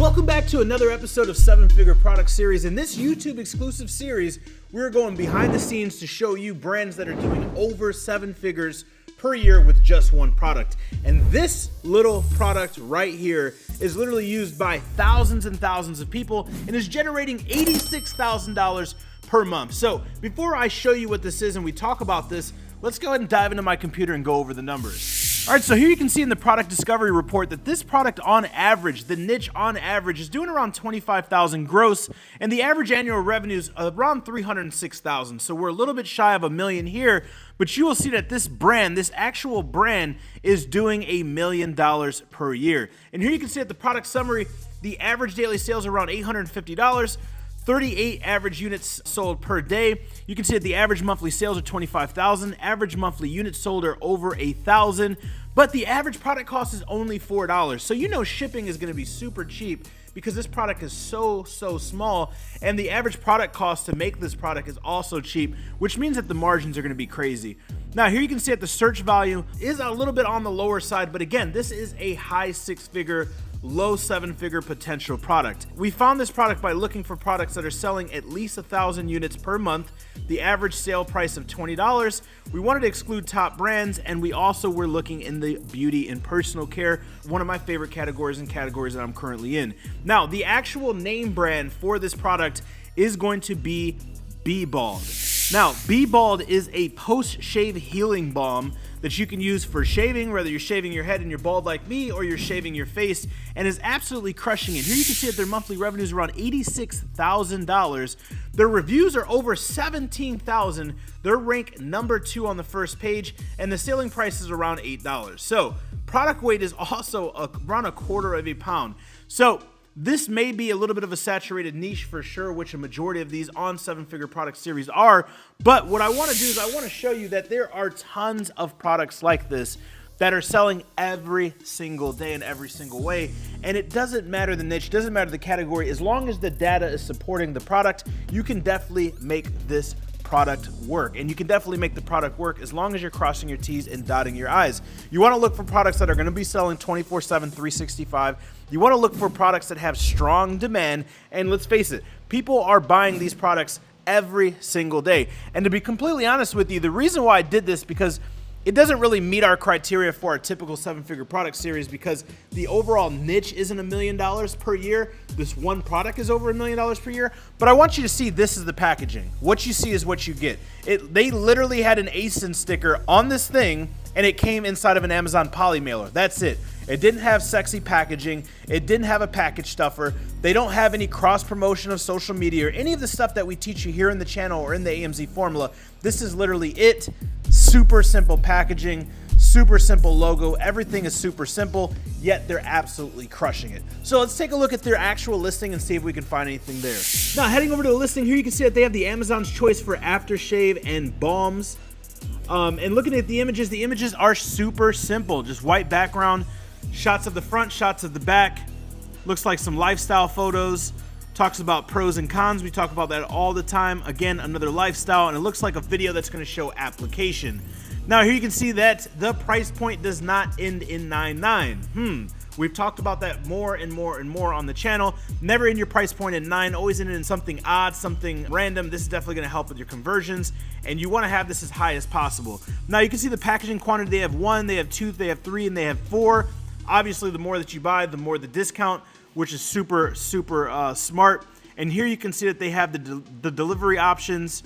Welcome back to another episode of 7-Figure Product Series. In this YouTube exclusive series, we're going behind the scenes to show you brands that are doing over 7 figures per year with just one product. And this little product right here is literally used by thousands and thousands of people and is generating $86,000 per month. So before I show you what this is and we talk about this, let's go ahead and dive into my computer and go over the numbers. All right, so here you can see in the product discovery report that this product on average, the niche on average, is doing around 25,000 gross, and the average annual revenue is around 306,000. So we're a little bit shy of $1 million here, but you will see that this brand, this actual brand, is doing $1 million per year. And here you can see at the product summary, the average daily sales are around $850. 38 average units sold per day. You can see that the average monthly sales are 25,000. Average monthly units sold are over 1,000. But the average product cost is only $4. So you know shipping is going to be super cheap because this product is so small, and the average product cost to make this product is also cheap, which means that the margins are going to be crazy. Now here you can see that the search value is a little bit on the lower side, but again, this is a high 6-figure, low 7-figure potential product. We found this product by looking for products that are selling at least 1,000 units per month, the average sale price of $20. We wanted to exclude top brands, and we also were looking in the beauty and personal care, one of my favorite categories and categories that I'm currently in. Now, the actual name brand for this product is going to be B-Bald. Now, B-Bald is a post-shave healing balm that you can use for shaving, whether you're shaving your head and you're bald like me or you're shaving your face, and is absolutely crushing it. Here you can see that their monthly revenue is around $86,000. Their reviews are over 17,000. They're ranked number 2 on the first page, and the selling price is around $8. So product weight is also around 1/4 of a pound. So this may be a little bit of a saturated niche for sure, which a majority of these on 7-Figure Product Series are. But what I want to do is I want to show you that there are tons of products like this that are selling every single day in every single way. And it doesn't matter the niche, doesn't matter the category. As long as the data is supporting the product, you can definitely make this product work. And you can definitely make the product work as long as you're crossing your T's and dotting your I's. You want to look for products that are going to be selling 24/7, 365. You want to look for products that have strong demand. And let's face it, people are buying these products every single day. And to be completely honest with you, the reason why I did this, because it doesn't really meet our criteria for our typical 7-Figure Product Series, because the overall niche isn't $1 million per year. This one product is over $1 million per year. But I want you to see this is the packaging. What you see is what you get. They literally had an ASIN sticker on this thing, and it came inside of an Amazon poly mailer. That's it. It didn't have sexy packaging. It didn't have a package stuffer. They don't have any cross promotion of social media or any of the stuff that we teach you here in the channel or in the AMZ formula. This is literally it. Super simple packaging, super simple logo. Everything is super simple, yet they're absolutely crushing it. So let's take a look at their actual listing and see if we can find anything there. Now, heading over to the listing, here you can see that they have the Amazon's choice for aftershave and balms. And looking at the images are super simple. Just white background, shots of the front, shots of the back. Looks like some lifestyle photos. Talks about pros and cons. We talk about that all the time. Again, another lifestyle, and it looks like a video that's going to show application. Now, here you can see that the price point does not end in 99. We've talked about that more and more on the channel. Never end your price point at 9, always end it in something odd, something random. This is definitely going to help with your conversions, and you want to have this as high as possible. Now, you can see the packaging quantity. They have 1, they have 2, they have 3, and they have 4. Obviously, the more that you buy, the more the discount, which is super smart. And here you can see that they have the delivery options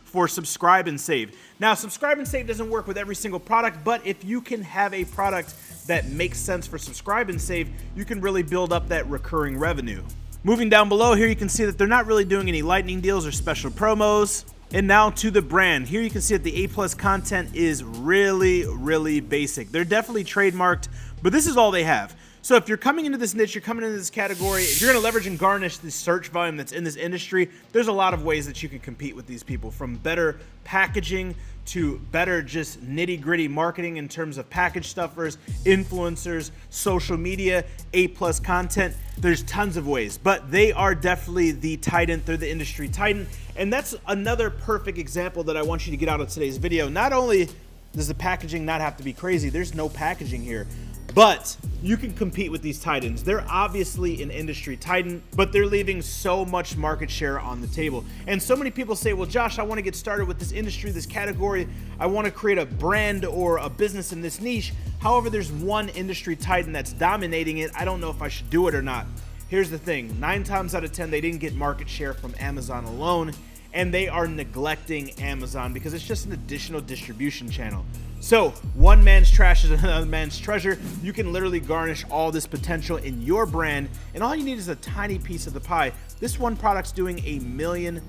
for subscribe and save. Now, subscribe and save doesn't work with every single product, but if you can have a product that makes sense for subscribe and save, you can really build up that recurring revenue. Moving down below, here you can see that they're not really doing any lightning deals or special promos. And now to the brand. Here you can see that the A+ content is really basic. They're definitely trademarked, but this is all they have. So if you're coming into this niche, you're coming into this category, if you're going to leverage and garnish the search volume that's in this industry, there's a lot of ways that you can compete with these people, from better packaging to better just nitty-gritty marketing in terms of package stuffers, influencers, social media, A+ content. There's tons of ways, but they are definitely the titan. They're the industry titan, and that's another perfect example that I want you to get out of today's video. Not only does the packaging not have to be crazy, there's no packaging here, But you can compete with these titans. They're obviously an industry titan, but they're leaving so much market share on the table. And so many people say, well, Josh, I want to get started with this industry, this category. I want to create a brand or a business in this niche. However, there's one industry titan that's dominating it. I don't know if I should do it or not. Here's the thing, 9 times out of 10, they didn't get market share from Amazon alone, and they are neglecting Amazon because it's just an additional distribution channel. So one man's trash is another man's treasure. You can literally garnish all this potential in your brand, and all you need is a tiny piece of the pie. This one product's doing $1 million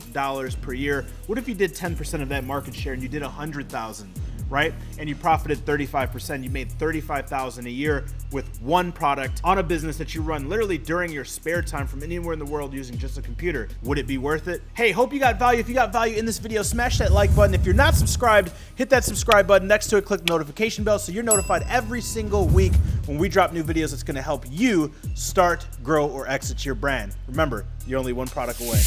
per year. What if you did 10% of that market share and you did 100,000? Right? And you profited 35%. You made $35,000 a year with one product on a business that you run literally during your spare time from anywhere in the world using just a computer. Would it be worth it? Hey, hope you got value. If you got value in this video, smash that like button. If you're not subscribed, hit that subscribe button next to it. Click the notification bell so you're notified every single week when we drop new videos that's going to help you start, grow, or exit your brand. Remember, you're only one product away.